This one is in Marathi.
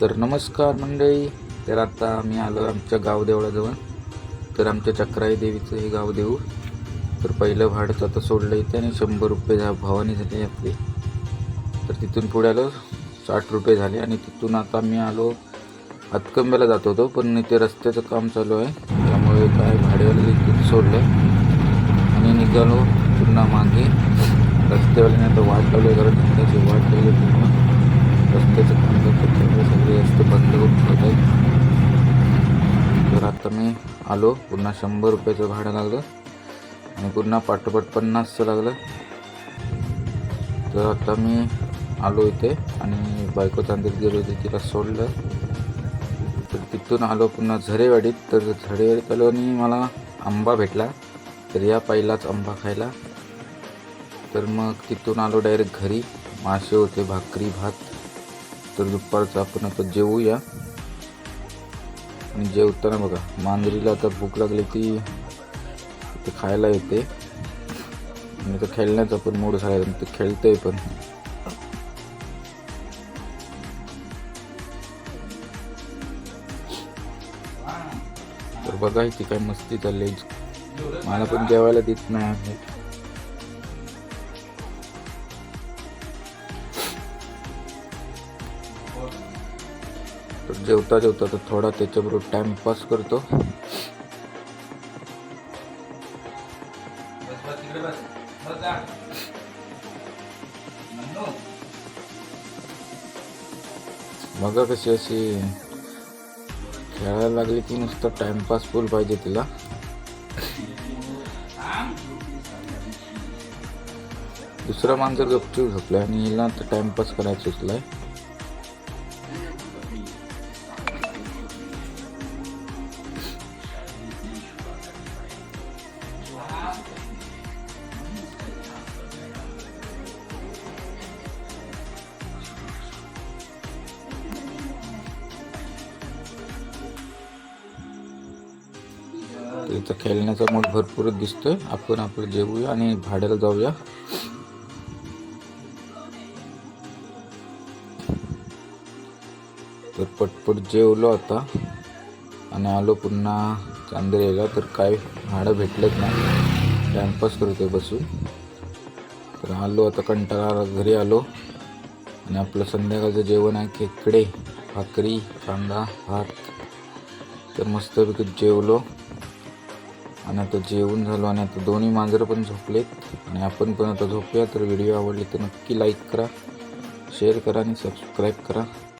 तर नमस्कार मंडळी. तर आता आम्ही आलो आमच्या गावदेवळाजवळ. तर आमच्या चक्राई देवीचं हे गावदेऊळ. तर पहिलं भाडं आता सोडलं इथे आणि 100 रुपये भावानी झाले आपले. तर तिथून पुढे आलो 60 रुपये झाले. आणि तिथून आता मी आलो हातकंब्याला जात होतो, पण इथे रस्त्याचं काम चालू आहे त्यामुळे काय भाडेवाले तिथून सोडलं आणि निघालो पुन्हा मागे. रस्त्यावाल्याने आता वाट लावली, कारण त्याची वाट लावली पुन्हा रस्त्याचं काम करतात त्यामुळे सगळे रस्ते बंद करून ठेवत आहेत. तर आता मी आलो, पुन्हा 100 रुपयाचं भाडं लागलं आणि पुन्हा पाठोपाठ 50चं लागलं. तर आता मी आलो इथे आणि बायको चांदीत गेलो होती, तिला सोडलं. तर तिथून आलो पुन्हा झरेवाडीत. तर झरेवाडीत आलो आणि मला आंबा भेटला, तर या पहिलाच आंबा खायला. तर मग तिथून आलो डायरेक्ट घरी. मासे होते, भाकरी, भात. तर दुपारचं आपण आता जेवूया. आणि जेवताना बघा, मांजरीला आता भूक लागली ती ते खायला येते आणि तर खेळण्याचा पण मूड झाला, ते खेळते पण. तर बघा ती काय मस्ती चालली, मला पण जेवायला देत नाही. तर जेवता जेवता तर थोडा त्याच्याबरोबर टाइमपास करतो. बघा कशी अशी खेळायला लागली की नुसतं टाइमपास फुल पाहिजे तिला. दुसरा मांजर गपचूप झोपलाय आणि हिला तर टाइमपास करायचं सुचलाय. तिचा खेळण्याचा मूड भरपूरच दिसतोय. आपण आपलं जेवूया आणि भाड्याला जाऊया. तर पटपट जेवलो आता आणि आलो पुन्हा चांदरेला. तर काय भाडं भेटलंच नाही, टाइमपास करतोय बसून. तर आलो आता, कंटाळा घरी आलो आणि आपलं संध्याकाळचं जेवण आहे खेकडे, भाकरी, कांदा, भात. तर मस्तपैकी जेवलो आणि आता जेवून झालो आणि आता दोन्ही मांजरं पण झोपलेत आणि आपण पण आता झोपूया. तर व्हिडिओ आवडले तर नक्की लाईक करा, शेअर करा आणि सबस्क्राईब करा.